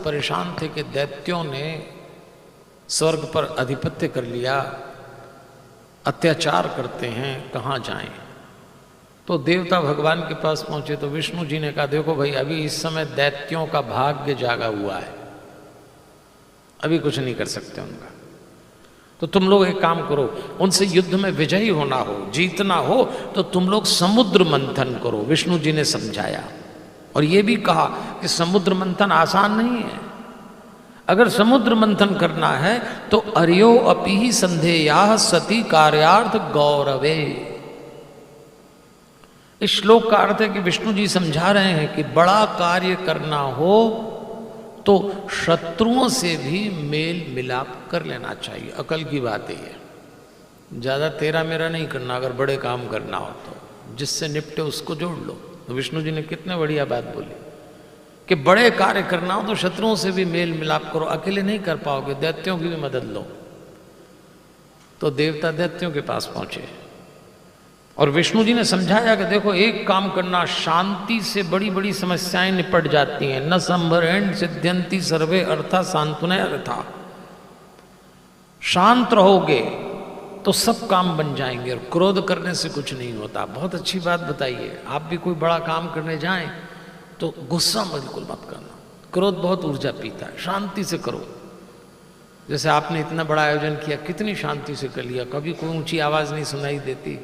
परेशान थे कि दैत्यों ने स्वर्ग पर आधिपत्य कर लिया, अत्याचार करते हैं, कहाँ जाएं। तो देवता भगवान के पास पहुंचे तो विष्णु जी ने कहा, देखो भाई, अभी इस समय दैत्यों का भाग्य जागा हुआ है, अभी कुछ नहीं कर सकते उनका। तो तुम लोग एक काम करो, उनसे युद्ध में विजयी होना हो, जीतना हो, तो तुम लोग समुद्र मंथन करो। विष्णु जी ने समझाया और ये भी कहा कि समुद्र मंथन आसान नहीं है। अगर समुद्र मंथन करना है तो अर्यो अपि ही संधेया सती कार्यार्थ गौरवे। इस श्लोक का अर्थ है कि विष्णु जी समझा रहे हैं कि बड़ा कार्य करना हो तो शत्रुओं से भी मेल मिलाप कर लेना चाहिए। अकल की बात है, ज़्यादा तेरा मेरा नहीं करना। अगर बड़े काम करना हो तो जिससे निपटे उसको जोड़ लो। तो विष्णु जी ने कितने बढ़िया बात बोली कि बड़े कार्य करना हो तो शत्रुओं से भी मेल मिलाप करो, अकेले नहीं कर पाओगे, दैत्यों की भी मदद लो। तो देवता दैत्यों के पास पहुंचे और विष्णु जी ने समझाया कि देखो, एक काम करना, शांति से बड़ी बड़ी समस्याएं निपट जाती हैं। न संभरेण सिद्ध्यंति सर्वे अर्था सांत्वनया रथा। शांत रहोगे तो सब काम बन जाएंगे और क्रोध करने से कुछ नहीं होता। बहुत अच्छी बात बताइए। आप भी कोई बड़ा काम करने जाएं तो गुस्सा बिल्कुल मत करना, क्रोध बहुत ऊर्जा पीता है। शांति से करो। जैसे आपने इतना बड़ा आयोजन किया, कितनी शांति से कर लिया, कभी कोई ऊंची आवाज नहीं सुनाई देती,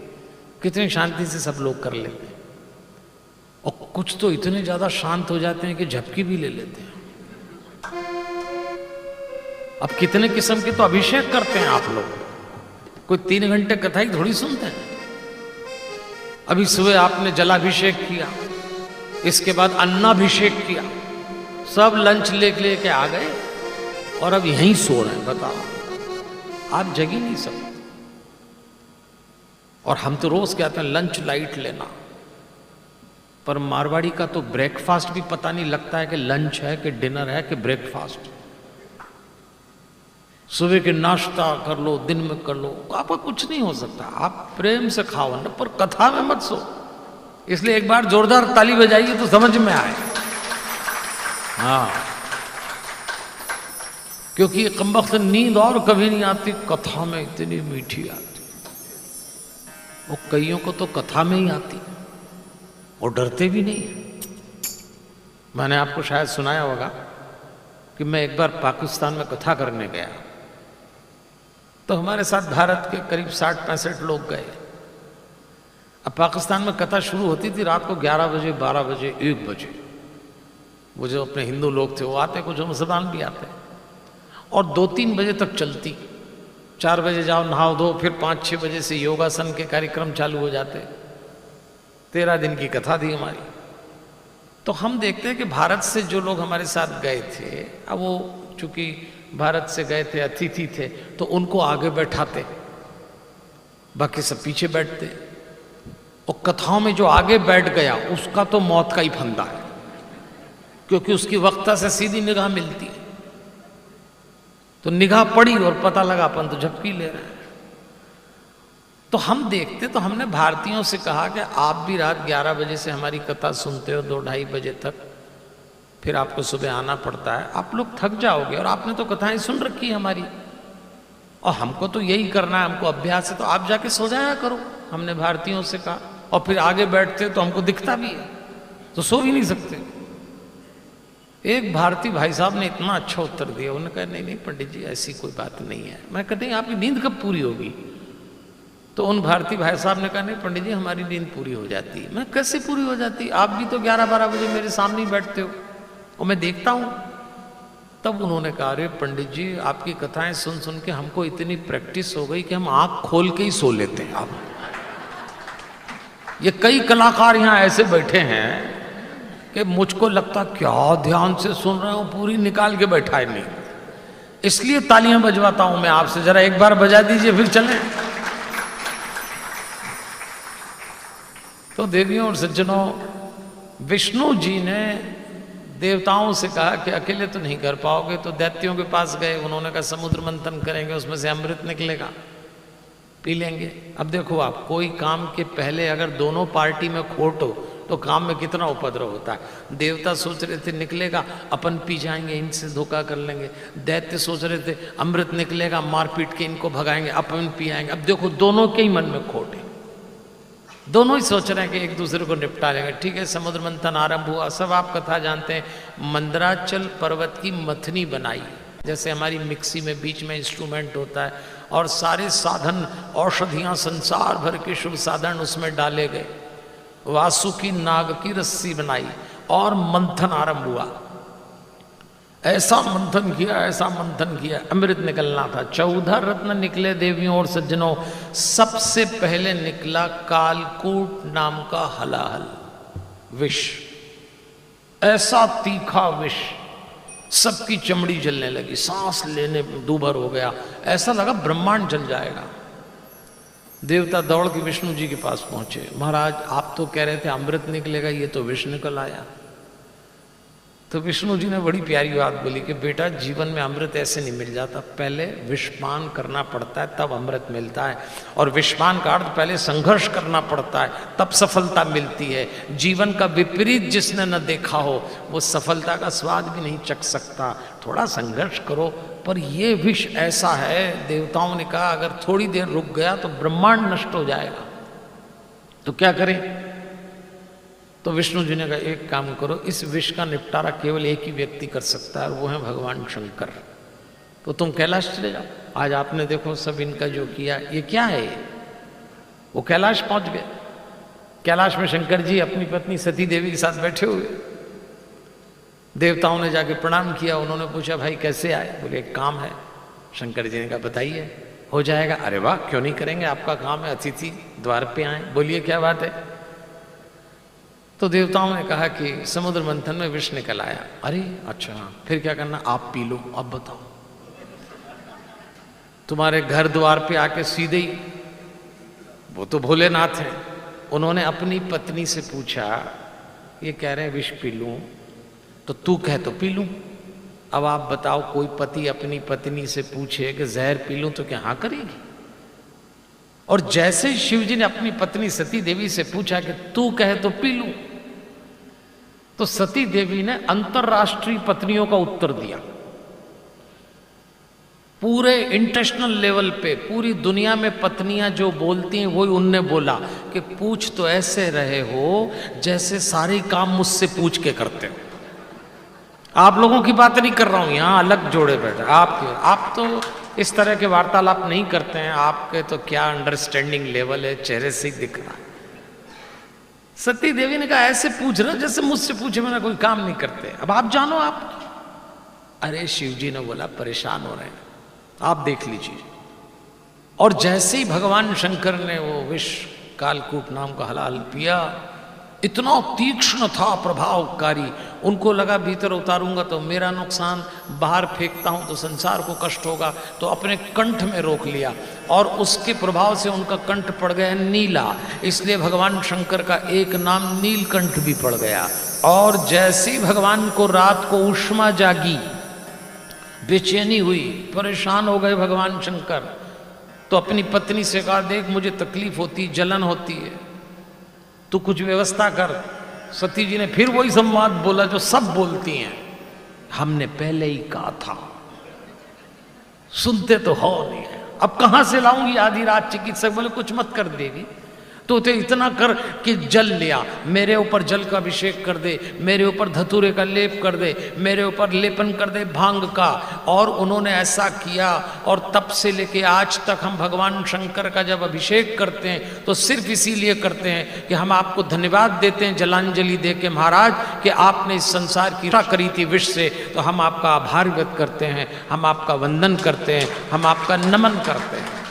कितनी शांति से सब लोग कर लेते हैं। और कुछ तो इतने ज्यादा शांत हो जाते हैं कि झपकी भी ले लेते हैं। अब कितने किस्म के तो अभिषेक करते हैं आप लोग, कोई 3 घंटे कथा ही थोड़ी सुनते हैं। अभी सुबह आपने जलाभिषेक किया, इसके बाद अन्नाभिषेक किया, सब लंच लेके आ गए और अब यहीं सो रहे हैं। बताओ, आप जग ही नहीं सकते। और हम तो रोज कहते हैं लंच लाइट लेना, पर मारवाड़ी का तो ब्रेकफास्ट भी पता नहीं लगता है कि लंच है कि डिनर है कि ब्रेकफास्ट। सुबह के नाश्ता कर लो, दिन में कर लो, आपका कुछ नहीं हो सकता। आप प्रेम से खाओ ना, पर कथा में मत सो। इसलिए एक बार जोरदार ताली बजाइए तो समझ में आए। हाँ, क्योंकि कमबख्त नींद और कभी नहीं आती, कथा में इतनी मीठी आती। वो कईयों को तो कथा में ही आती और डरते भी नहीं है। मैंने आपको शायद सुनाया होगा कि मैं एक बार पाकिस्तान में कथा करने गया, तो हमारे साथ भारत के करीब 60-65 लोग गए। अब पाकिस्तान में कथा शुरू होती थी रात को 11 बजे, 12 बजे, 1 बजे। वो जो अपने हिंदू लोग थे वो आते, कुछ मुसलमान भी आते, और 2-3 बजे तक चलती। 4 बजे जाओ नहाओ धो, फिर 5-6 बजे से योगासन के कार्यक्रम चालू हो जाते। 13 दिन की कथा थी हमारी। तो हम देखते हैं कि भारत से जो लोग हमारे साथ गए थे, अब वो चूंकि भारत से गए थे, अतिथि थे, तो उनको आगे बैठाते, बाकी सब पीछे बैठते। और कथाओं में जो आगे बैठ गया उसका तो मौत का ही फंदा है, क्योंकि उसकी वक्ता से सीधी निगाह मिलती है। तो निगाह पड़ी और पता लगा अपन तो झपकी ले रहे हैं। तो हम देखते, तो हमने भारतीयों से कहा कि आप भी रात 11 बजे से हमारी कथा सुनते हो 2-2:30 बजे तक, फिर आपको सुबह आना पड़ता है, आप लोग थक जाओगे। और आपने तो कथाएं सुन रखी है हमारी, और हमको तो यही करना है, हमको अभ्यास है, तो आप जाके सो जाया करो, हमने भारतीयों से कहा। और फिर आगे बैठते तो हमको दिखता भी है, तो सो भी नहीं सकते। एक भारतीय भाई साहब ने इतना अच्छा उत्तर दिया, उन्होंने कहा, नहीं नहीं पंडित जी, ऐसी कोई बात नहीं है। मैं कहते हैं आपकी नींद कब पूरी होगी? तो उन भारतीय भाई साहब ने कहा, नहीं पंडित जी, हमारी नींद पूरी हो जाती है। मैं, कैसे पूरी हो जाती? आप भी तो 11-12 बजे मेरे सामने ही बैठते हो और मैं देखता हूँ। तब उन्होंने कहा, अरे पंडित जी, आपकी कथाएं सुन सुन के हमको इतनी प्रैक्टिस हो गई कि हम आँख खोल के ही सो लेते हैं। आप, ये कई कलाकार यहाँ ऐसे बैठे हैं कि मुझको लगता क्या ध्यान से सुन रहे हो, पूरी निकाल के बैठा है। नहीं, इसलिए तालियां बजवाता हूं मैं आपसे, जरा एक बार बजा दीजिए फिर चलें। तो देवियों और सज्जनों, विष्णु जी ने देवताओं से कहा कि अकेले तो नहीं कर पाओगे, तो दैत्यों के पास गए। उन्होंने कहा समुद्र मंथन करेंगे, उसमें से अमृत निकलेगा, पी लेंगे। अब देखो आप, कोई काम के पहले अगर दोनों पार्टी में खोट हो तो काम में कितना उपद्रव होता है। देवता सोच रहे थे निकलेगा अपन पी जाएंगे, इनसे धोखा कर लेंगे। दैत्य सोच रहे थे अमृत निकलेगा मार पीट के इनको भगाएंगे, अपन पी आएंगे। अब देखो दोनों के ही मन में खोट है, दोनों ही सोच रहे हैं कि एक दूसरे को निपटा लेंगे। ठीक है, समुद्र मंथन आरंभ हुआ। सब आप कथा जानते हैं। मंदराचल पर्वत की मथनी बनाई, जैसे हमारी मिक्सी में बीच में इंस्ट्रूमेंट होता है, और सारे साधन औषधियां संसार भर के शुभ साधन उसमें डाले गए। वासुकी नाग की रस्सी बनाई और मंथन आरंभ हुआ। ऐसा मंथन किया, ऐसा मंथन किया, अमृत निकलना था। 14 रत्न निकले देवियों और सज्जनों। सबसे पहले निकला कालकूट नाम का हलाहल विष, ऐसा तीखा विष, सबकी चमड़ी जलने लगी, सांस लेने दूभर हो गया, ऐसा लगा ब्रह्मांड जल जाएगा। देवता दौड़ के विष्णु जी के पास पहुंचे। महाराज आप तो कह रहे थे अमृत निकलेगा, ये तो विष निकल आया। तो विष्णु जी ने बड़ी प्यारी बात बोली कि बेटा जीवन में अमृत ऐसे नहीं मिल जाता, पहले विषपान करना पड़ता है तब अमृत मिलता है। और विषपान का अर्थ पहले संघर्ष करना पड़ता है तब सफलता मिलती है। जीवन का विपरीत जिसने न देखा हो वो सफलता का स्वाद भी नहीं चख सकता। थोड़ा संघर्ष करो। पर ये विष ऐसा है, देवताओं ने कहा अगर थोड़ी देर रुक गया तो ब्रह्मांड नष्ट हो जाएगा, तो क्या करें। तो विष्णु जी ने कहा एक काम करो, इस विष का निपटारा केवल एक ही व्यक्ति कर सकता है और वो है भगवान शंकर। तो तुम कैलाश चले जाओ। आज आपने देखो सब इनका जो किया, ये क्या है, वो कैलाश पहुंच गए। कैलाश में शंकर जी अपनी पत्नी सती देवी के साथ बैठे हुए। देवताओं ने जाके प्रणाम किया। उन्होंने पूछा भाई कैसे आए। बोले एक काम है। शंकर जी ने कहा बताइए। हो जाएगा। अरे वाह, क्यों नहीं करेंगे, आपका काम है, अतिथि द्वार पे आए, बोलिए क्या बात है। तो देवताओं ने कहा कि समुद्र मंथन में विष निकल आया। अरे अच्छा, फिर क्या करना, आप पी लो। अब बताओ, तुम्हारे घर द्वार पे आके सीधे ही, वो तो भोलेनाथ हैं, उन्होंने अपनी पत्नी से पूछा, ये कह रहे हैं विष पी लूं, तो तू कह तो पी लूं। अब आप बताओ, कोई पति अपनी पत्नी से पूछे कि जहर पी लूं तो क्या हाँ करेगी। और जैसे ही शिव जी ने अपनी पत्नी सती देवी से पूछा कि तू कहे तो पी लूं, तो सती देवी ने अंतरराष्ट्रीय पत्नियों का उत्तर दिया। पूरे इंटरनेशनल लेवल पे पूरी दुनिया में पत्नियां जो बोलती हैं वही उनने बोला कि पूछ तो ऐसे रहे हो जैसे सारे काम मुझसे पूछ के करते हो। आप लोगों की बात नहीं कर रहा हूं, यहां अलग जोड़े बैठे आप तो इस तरह के वार्तालाप नहीं करते हैं। आपके तो क्या अंडरस्टैंडिंग लेवल है, चेहरे से ही दिख रहा है। सती देवी ने कहा ऐसे पूछ रहे जैसे मुझसे पूछे, मेरा कोई काम नहीं करते, अब आप जानो आप। अरे शिव जी ने बोला परेशान हो रहे हैं, आप देख लीजिए। और जैसे ही भगवान शंकर ने वो विष कालकूट नाम का हलाल पिया, इतना तीक्ष्ण था, प्रभावकारी। उनको लगा भीतर उतारूंगा तो मेरा नुकसान, बाहर फेंकता हूं तो संसार को कष्ट होगा, तो अपने कंठ में रोक लिया और उसके प्रभाव से उनका कंठ पड़ गया नीला। इसलिए भगवान शंकर का एक नाम नीलकंठ भी पड़ गया। और जैसे ही भगवान को रात को उष्मा जागी, बेचैनी हुई, परेशान हो गए भगवान शंकर, तो अपनी पत्नी से कहा देख मुझे तकलीफ होती, जलन होती है, तू कुछ व्यवस्था कर। सती जी ने फिर वही संवाद बोला जो सब बोलती हैं, हमने पहले ही कहा था, सुनते तो हो नहीं है, अब कहां से लाऊंगी आधी रात। चिकित्सक बोले कुछ मत कर देगी, तो इतना कर कि जल लिया, मेरे ऊपर जल का अभिषेक कर दे, मेरे ऊपर धतूरे का लेप कर दे, मेरे ऊपर लेपन कर दे भांग का। और उन्होंने ऐसा किया। और तब से लेके आज तक हम भगवान शंकर का जब अभिषेक करते हैं तो सिर्फ इसीलिए करते हैं कि हम आपको धन्यवाद देते हैं जलांजलि दे के, महाराज कि आपने इस संसार की रक्षा करी थी विष से, तो हम आपका आभार व्यक्त करते हैं, हम आपका वंदन करते हैं, हम आपका नमन करते हैं।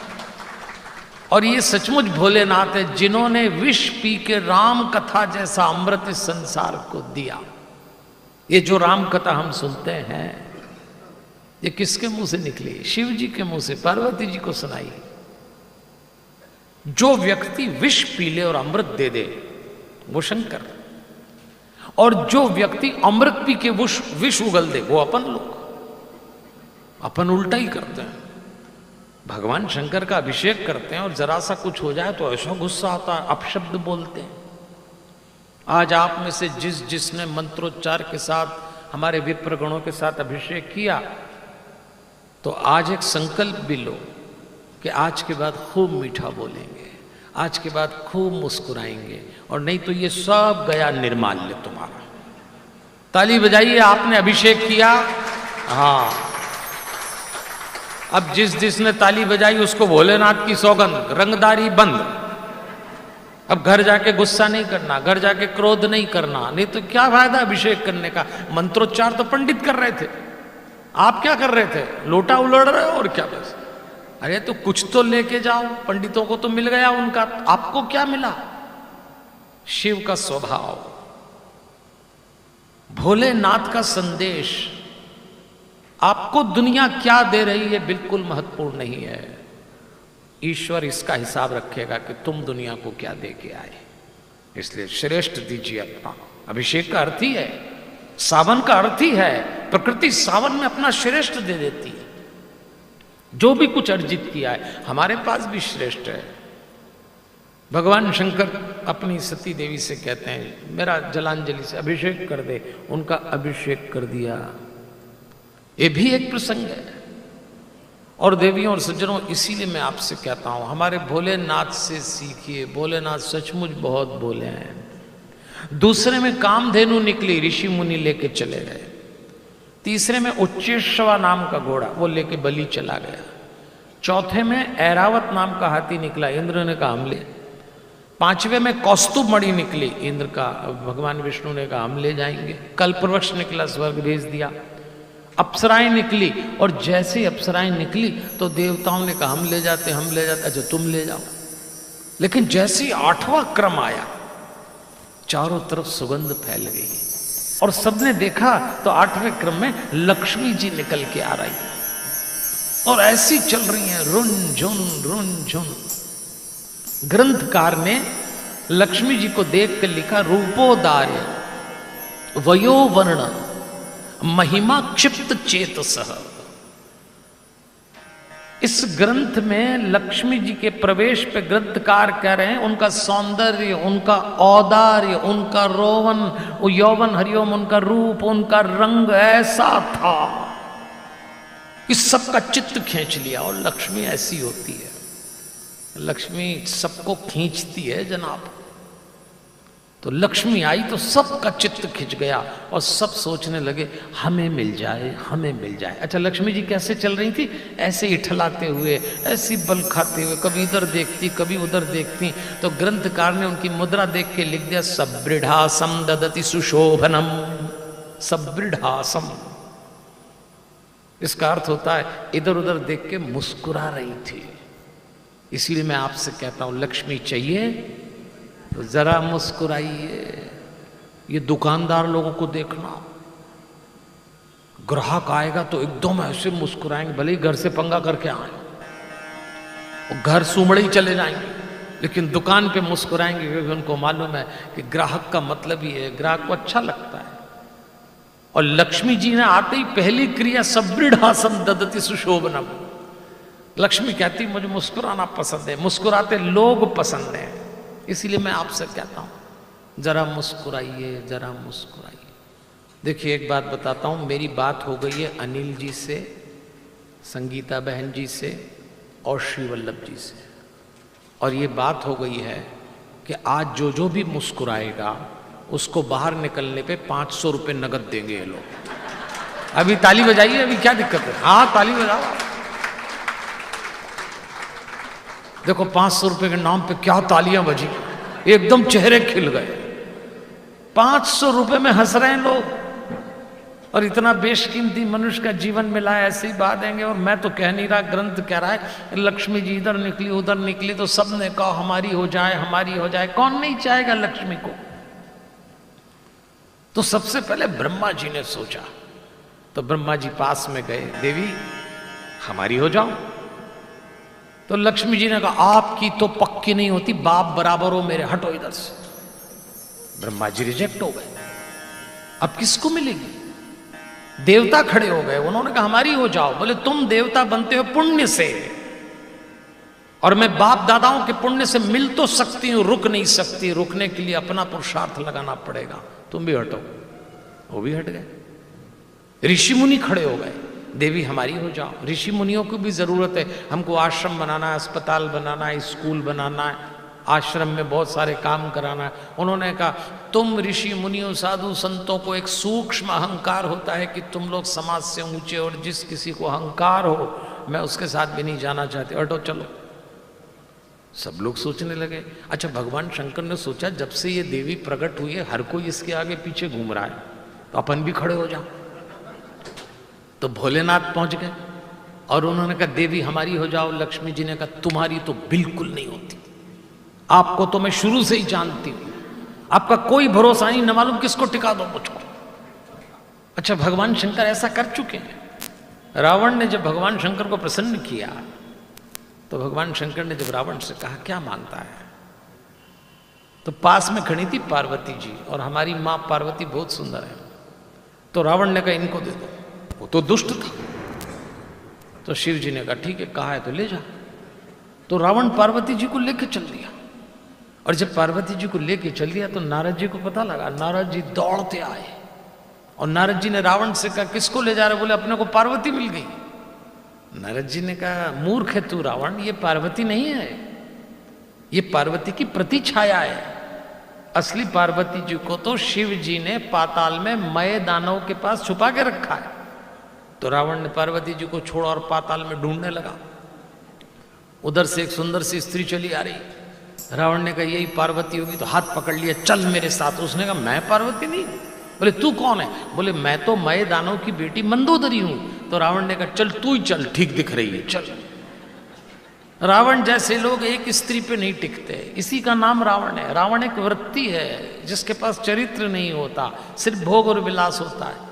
और ये सचमुच भोलेनाथ है जिन्होंने विष पी के राम कथा जैसा अमृत इस संसार को दिया। ये जो राम कथा हम सुनते हैं, ये किसके मुंह से निकली? शिव जी के मुंह से, पार्वती जी को सुनाई। जो व्यक्ति विष पी ले और अमृत दे दे वो शंकर, और जो व्यक्ति अमृत पी के विष उगल दे वो अपन लोग। अपन उल्टा ही करते हैं, भगवान शंकर का अभिषेक करते हैं और जरा सा कुछ हो जाए तो ऐसा गुस्सा आता है, अपशब्द बोलते हैं। आज आप में से जिसने मंत्रोच्चार के साथ हमारे विप्रगणों के साथ अभिषेक किया, तो आज एक संकल्प भी लो कि आज के बाद खूब मीठा बोलेंगे, आज के बाद खूब मुस्कुराएंगे, और नहीं तो ये सब गया निर्माल्य तुम्हारा। ताली बजाइए, आपने अभिषेक किया। हाँ, अब जिसने ताली बजाई उसको भोलेनाथ की सौगंध, रंगदारी बंद। अब घर जाके गुस्सा नहीं करना, घर जाके क्रोध नहीं करना, नहीं तो क्या फायदा अभिषेक करने का। मंत्रोच्चार तो पंडित कर रहे थे, आप क्या कर रहे थे? लोटा उलड़ रहे हो और क्या बस। अरे तो कुछ तो लेके जाओ, पंडितों को तो मिल गया उनका, आपको क्या मिला? शिव का स्वभाव, भोलेनाथ का संदेश। आपको दुनिया क्या दे रही है बिल्कुल महत्वपूर्ण नहीं है, ईश्वर इसका हिसाब रखेगा कि तुम दुनिया को क्या दे के आए। इसलिए श्रेष्ठ दीजिए अपना। अभिषेक का अर्थ ही है, सावन का अर्थ ही है, प्रकृति सावन में अपना श्रेष्ठ दे देती है। जो भी कुछ अर्जित किया है हमारे पास भी श्रेष्ठ है। भगवान शंकर अपनी सती देवी से कहते हैं मेरा जलांजलि से अभिषेक कर दे, उनका अभिषेक कर दिया। ये भी एक प्रसंग है। और देवियों और सज्जनों, इसीलिए मैं आपसे कहता हूं हमारे भोलेनाथ से सीखिए। भोलेनाथ सचमुच बहुत भोले हैं। दूसरे में कामधेनु निकली, ऋषि मुनि लेके चले गए। तीसरे में उच्चेश्वा नाम का घोड़ा, वो लेके बलि चला गया। चौथे में ऐरावत नाम का हाथी निकला, इंद्र ने कहा हम ले। पांचवे में कौस्तुभ मणि निकली, इंद्र का भगवान विष्णु ने कहा हम ले जाएंगे। कल्पवृक्ष निकला, स्वर्ग भेज दिया। अप्सराएं निकली, और जैसे ही अप्सराएं निकली तो देवताओं ने कहा हम ले जाते, हम ले जाते। अच्छा तुम ले जाओ। लेकिन जैसे ही आठवां क्रम आया, चारों तरफ सुगंध फैल गई, और सबने देखा तो आठवें क्रम में लक्ष्मी जी निकल के आ रही और ऐसी चल रही हैं रुन झुन। ग्रंथकार ने लक्ष्मी जी को देख कर लिखा रूपोदार्य वयोवर्ण महिमा क्षिप्त चेतसः। इस ग्रंथ में लक्ष्मी जी के प्रवेश पे ग्रंथकार कह रहे हैं उनका सौंदर्य, उनका औदार्य, उनका रोवन, यौवन हरिओम, उनका रूप, उनका रंग ऐसा था कि सबका चित्त खींच लिया। और लक्ष्मी ऐसी होती है, लक्ष्मी सबको खींचती है जनाब। तो लक्ष्मी आई तो सबका चित्त खिंच गया और सब सोचने लगे हमें मिल जाए, हमें मिल जाए। अच्छा लक्ष्मी जी कैसे चल रही थी? ऐसे इठलाते हुए, ऐसी बल खाते हुए, कभी इधर देखती कभी उधर देखती। तो ग्रंथकार ने उनकी मुद्रा देख के लिख दिया सबृढ़ासम ददति सुशोभनम। सबृढ़ासम इसका अर्थ होता है इधर उधर देख के मुस्कुरा रही थी। इसीलिए मैं आपसे कहता हूं लक्ष्मी चाहिए तो जरा मुस्कुराइए। ये दुकानदार लोगों को देखना, ग्राहक आएगा तो एकदम ऐसे मुस्कुराएंगे, भले ही घर से पंगा करके आए, घर सूमड़े ही चले जाएंगे, लेकिन दुकान पे मुस्कुराएंगे क्योंकि उनको मालूम है कि ग्राहक का मतलब ही है, ग्राहक को अच्छा लगता है। और लक्ष्मी जी ने आते ही पहली क्रिया सबृढ़ासम ददति सुशोभनम। लक्ष्मी कहती मुझे मुस्कुराना पसंद है, मुस्कुराते लोग पसंद हैं। इसीलिए मैं आपसे कहता हूं जरा मुस्कुराइए, जरा मुस्कुराइए। देखिए एक बात बताता हूं, मेरी बात हो गई है अनिल जी से, संगीता बहन जी से और श्री वल्लभ जी से, और ये बात हो गई है कि आज जो जो भी मुस्कुराएगा उसको बाहर निकलने पे 500 रुपये नगद देंगे ये लोग। अभी ताली बजाइए, अभी क्या दिक्कत है? हाँ ताली बजाओ। देखो 500 रुपये के नाम पे क्या तालियां बजी, एकदम चेहरे खिल गए। 500 रुपये में हंस रहे हैं लोग, और इतना बेशकीमती मनुष्य का जीवन मिला है, ऐसी बात देंगे। और मैं तो कह नहीं रहा, ग्रंथ कह रहा है लक्ष्मी जी इधर निकली उधर निकली तो सबने कहा हमारी हो जाए, हमारी हो जाए। कौन नहीं चाहेगा लक्ष्मी को? तो सबसे पहले ब्रह्मा जी ने सोचा, तो ब्रह्मा जी पास में गए, देवी हमारी हो जाओ। तो लक्ष्मी जी ने कहा आपकी तो पक्की नहीं होती, बाप बराबर हो मेरे, हटो इधर से। ब्रह्मा जी रिजेक्ट हो गए, अब किसको मिलेगी? देवता खड़े हो गए, उन्होंने कहा हमारी हो जाओ। बोले तुम देवता बनते हो पुण्य से, और मैं बाप दादाओं के पुण्य से मिल तो सकती हूं, रुक नहीं सकती। रुकने के लिए अपना पुरुषार्थ लगाना पड़ेगा। तुम भी हटो। वो भी हट गए। ऋषि मुनि खड़े हो गए, देवी हमारी हो जाओ। ऋषि मुनियों की भी जरूरत है, हमको आश्रम बनाना है, अस्पताल बनाना है, स्कूल बनाना है, आश्रम में बहुत सारे काम कराना है। उन्होंने कहा तुम ऋषि मुनियों साधु संतों को एक सूक्ष्म अहंकार होता है कि तुम लोग समाज से ऊंचे, और जिस किसी को अहंकार हो मैं उसके साथ भी नहीं जाना चाहती, हटो चलो। सब लोग सोचने लगे। अच्छा, भगवान शंकर ने सोचा जब से ये देवी प्रकट हुई है हर कोई इसके आगे पीछे घूम रहा है, तो अपन भी खड़े हो जाओ। तो भोलेनाथ पहुंच गए और उन्होंने कहा देवी हमारी हो जाओ। लक्ष्मी जी ने कहा तुम्हारी तो बिल्कुल नहीं होती, आपको तो मैं शुरू से ही जानती हूं, आपका कोई भरोसा नहीं, न मालूम किसको टिका दो मुझको। अच्छा, भगवान शंकर ऐसा कर चुके हैं। रावण ने जब भगवान शंकर को प्रसन्न किया तो भगवान शंकर ने जब रावण से कहा क्या मांगता है, तो पास में खड़ी थी पार्वती जी, और हमारी मां पार्वती बहुत सुंदर है। तो रावण ने कहा इनको दे दो, वो तो दुष्ट था। तो शिव जी ने कहा ठीक है, कहा है तो ले जा। तो रावण पार्वती जी को लेके चल दिया, और जब पार्वती जी को लेके चल दिया तो नारद जी को पता लगा। नारद जी दौड़ते आए और नारद जी ने रावण से कहा किसको ले जा रहे? बोले अपने को पार्वती मिल गई। नारद जी ने कहा मूर्ख है तू रावण, ये पार्वती नहीं है, ये पार्वती की प्रतिछाया है। असली पार्वती जी को तो शिव जी ने पाताल में मय दानव के पास छुपा के रखा है। तो रावण ने पार्वती जी को छोड़ा और पाताल में ढूंढने लगा। उधर से एक सुंदर सी स्त्री चली आ रही। रावण ने कहा यही पार्वती होगी, तो हाथ पकड़ लिया, चल मेरे साथ। उसने कहा मैं पार्वती नहीं। बोले तू कौन है? बोले मैं तो मय दानव की बेटी मंदोदरी हूं। तो रावण ने कहा चल तू ही चल, ठीक दिख रही है, चल। रावण जैसे लोग एक स्त्री पे नहीं टिकते, इसी का नाम रावण है। रावण एक वृत्ति है जिसके पास चरित्र नहीं होता, सिर्फ भोग और विलास होता है।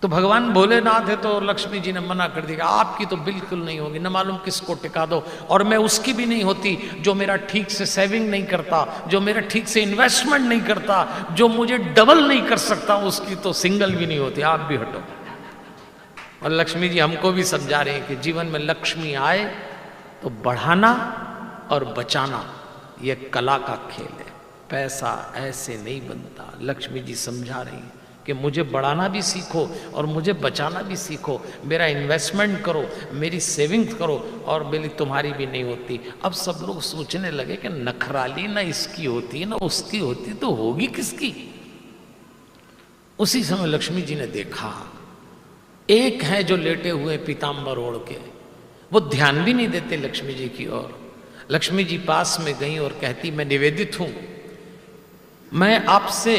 तो भगवान भोलेनाथ है तो लक्ष्मी जी ने मना कर दिया, आपकी तो बिल्कुल नहीं होगी, न मालूम किसको टिका दो। और मैं उसकी भी नहीं होती जो मेरा ठीक से सेविंग नहीं करता, जो मेरा ठीक से इन्वेस्टमेंट नहीं करता, जो मुझे डबल नहीं कर सकता, उसकी तो सिंगल भी नहीं होती, आप भी हटो। और लक्ष्मी जी हमको भी समझा रहे हैं कि जीवन में लक्ष्मी आए तो बढ़ाना और बचाना ये कला का खेल है, पैसा ऐसे नहीं बनता। लक्ष्मी जी समझा रही हैं कि मुझे बढ़ाना भी सीखो और मुझे बचाना भी सीखो, मेरा इन्वेस्टमेंट करो, मेरी सेविंग्स करो, और मेरी तुम्हारी भी नहीं होती। अब सब लोग सोचने लगे कि नखराली ना इसकी होती ना उसकी होती तो होगी किसकी। उसी समय लक्ष्मी जी ने देखा एक है जो लेटे हुए पीताम्बर ओढ़ के, वो ध्यान भी नहीं देते लक्ष्मी जी की ओर। लक्ष्मी जी पास में गई और कहती मैं निवेदित हूं, मैं आपसे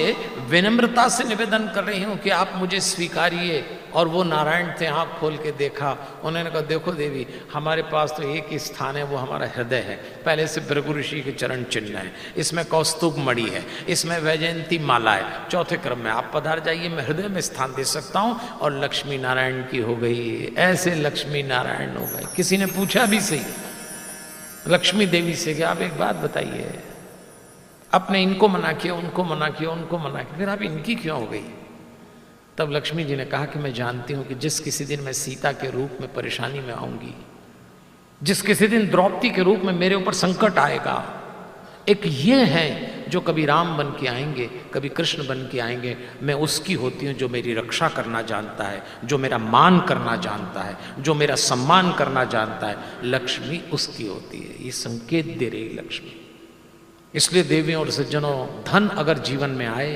विनम्रता से निवेदन कर रही हूं कि आप मुझे स्वीकारिए। और वो नारायण थे, आँख खोल के देखा। उन्होंने कहा देखो देवी, हमारे पास तो एक ही स्थान है, वो हमारा हृदय है। पहले से भृगु ऋषि के चरण चिन्ह है, इसमें कौस्तुभ मणि है, इसमें वैजयंती माला है। चौथे क्रम में आप पधार जाइए, मैं हृदय में स्थान दे सकता हूँ। और लक्ष्मी नारायण की हो गई, ऐसे लक्ष्मी नारायण हो गए। किसी ने पूछा भी सही लक्ष्मी देवी से कि आप एक बात बताइए, आपने इनको मना किया, उनको मना किया, उनको मना किया, फिर आप इनकी क्यों हो गई? तब लक्ष्मी जी ने कहा कि मैं जानती हूं कि जिस किसी दिन मैं सीता के रूप में परेशानी में आऊंगी, जिस किसी दिन द्रौपदी के रूप में मेरे ऊपर संकट आएगा, एक ये है जो कभी राम बन के आएंगे, कभी कृष्ण बन के आएंगे, मैं उसकी होती हूँ जो मेरी रक्षा करना जानता है, जो मेरा मान करना जानता है, जो मेरा सम्मान करना जानता है। लक्ष्मी उसकी होती है। ये संकेत दे रही लक्ष्मी। इसलिए देवियों और सज्जनों, धन अगर जीवन में आए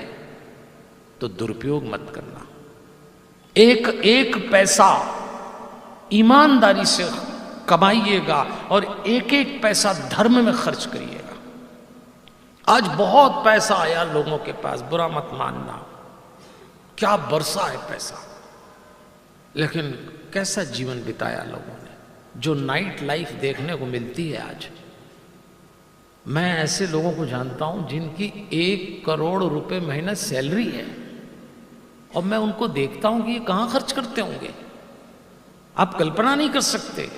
तो दुरुपयोग मत करना। एक एक पैसा ईमानदारी से कमाइएगा और एक एक पैसा धर्म में खर्च करिएगा। आज बहुत पैसा आया लोगों के पास, बुरा मत मानना, क्या बरसा है पैसा, लेकिन कैसा जीवन बिताया लोगों ने। जो नाइट लाइफ देखने को मिलती है आज, मैं ऐसे लोगों को जानता हूं जिनकी 1 करोड़ रुपए महीना सैलरी है, और मैं उनको देखता हूं कि ये कहां खर्च करते होंगे, आप कल्पना नहीं कर सकते,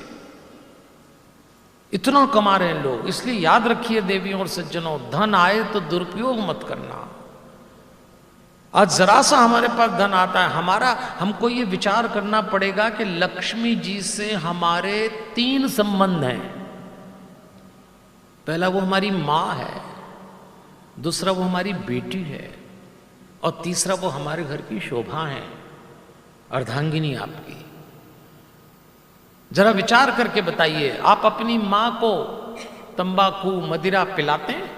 इतना कमा रहे हैं लोग। इसलिए याद रखिए देवियों और सज्जनों, धन आए तो दुरुपयोग मत करना। आज जरा सा हमारे पास धन आता है, हमको ये विचार करना पड़ेगा कि लक्ष्मी जी से हमारे 3 संबंध हैं। पहला वो हमारी माँ है, दूसरा वो हमारी बेटी है, और तीसरा वो हमारे घर की शोभा है, अर्धांगिनी आपकी। जरा विचार करके बताइए, आप अपनी माँ को तंबाकू मदिरा पिलाते हैं?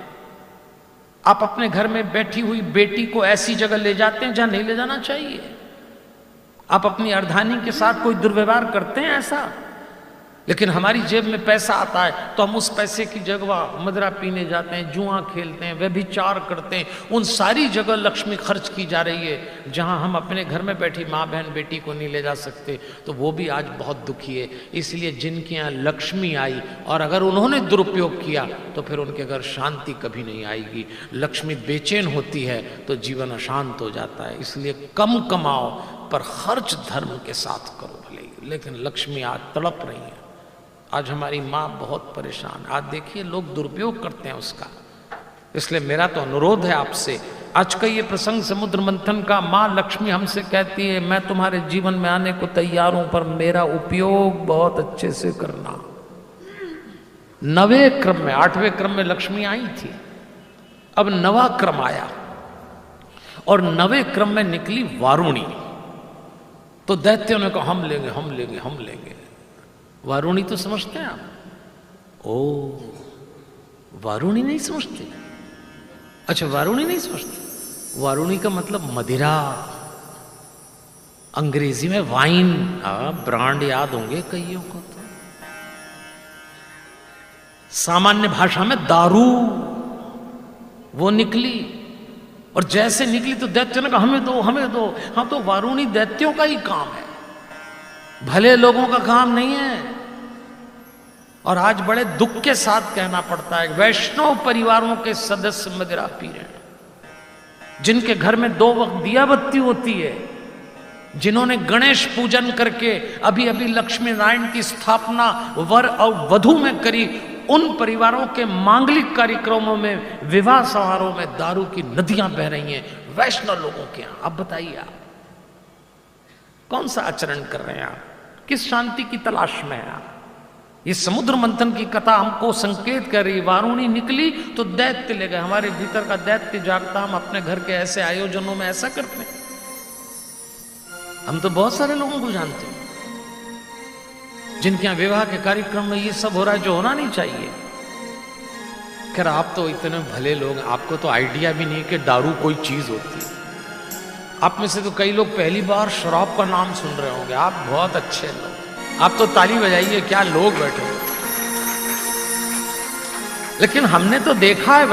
आप अपने घर में बैठी हुई बेटी को ऐसी जगह ले जाते हैं जहां नहीं ले जाना चाहिए? आप अपनी अर्धांगिनी के साथ कोई दुर्व्यवहार करते हैं ऐसा? लेकिन हमारी जेब में पैसा आता है तो हम उस पैसे की जगह मदिरा पीने जाते हैं, जुआ खेलते हैं, व्यभिचार करते हैं। उन सारी जगह लक्ष्मी खर्च की जा रही है जहां हम अपने घर में बैठी माँ बहन बेटी को नहीं ले जा सकते। तो वो भी आज बहुत दुखी है। इसलिए जिनके यहाँ लक्ष्मी आई और अगर उन्होंने दुरुपयोग किया तो फिर उनके घर शांति कभी नहीं आएगी। लक्ष्मी बेचैन होती है तो जीवन अशांत हो जाता है। इसलिए कम कमाओ पर खर्च धर्म के साथ करो भले ही, लेकिन लक्ष्मी आज तड़प रही है। आज हमारी माँ बहुत परेशान, आज देखिए लोग दुरुपयोग करते हैं उसका। इसलिए मेरा तो अनुरोध है आपसे, आज का ये प्रसंग समुद्र मंथन का, माँ लक्ष्मी हमसे कहती है मैं तुम्हारे जीवन में आने को तैयार हूं, पर मेरा उपयोग बहुत अच्छे से करना। 9वें क्रम में, 8वें क्रम में लक्ष्मी आई थी, अब 9वां क्रम आया और 9वें क्रम में निकली वारुणी। तो दैत्यों ने कहा हम लेंगे हम लेंगे हम लेंगे। वारुणी तो समझते हैं आप? ओ, वारुणी नहीं समझते? अच्छा, वारुणी नहीं समझते। वारुणी का मतलब मदिरा, अंग्रेजी में वाइन। ब्रांड याद होंगे कईयों को तो। सामान्य भाषा में दारू, वो निकली। और जैसे निकली तो दैत्य ने कहा हमें दो हमें दो। हाँ, तो वारुणी दैत्यों का ही काम है, भले लोगों का काम नहीं है। और आज बड़े दुख के साथ कहना पड़ता है, वैष्णव परिवारों के सदस्य मदिरा पी रहे हैं, जिनके घर में 2 वक्त दिया बत्ती होती है, जिन्होंने गणेश पूजन करके अभी अभी लक्ष्मी नारायण की स्थापना वर और वधु में करी, उन परिवारों के मांगलिक कार्यक्रमों में, विवाह समारोह में दारू की नदियां बह रही हैं वैष्णव लोगों के यहां। अब बताइए आप कौन सा आचरण कर रहे हैं? आप किस शांति की तलाश में हैं? आप ये समुद्र मंथन की कथा हमको संकेत कर रही। वारुणी निकली तो दैत्य ले गए। हमारे भीतर का दैत्य जागता, हम अपने घर के ऐसे आयोजनों में ऐसा करते हैं। हम तो बहुत सारे लोगों को जानते हैं जिनके यहाँ विवाह के कार्यक्रम में ये सब हो रहा है जो होना नहीं चाहिए। खैर, आप तो इतने भले लोग, आपको तो आइडिया भी नहीं कि दारू कोई चीज होती है। आप में से तो कई लोग पहली बार शराब का नाम सुन रहे होंगे। आप बहुत अच्छे लोग, आप तो ताली बजाइए, क्या लोग बैठे। लेकिन हमने तो देखा है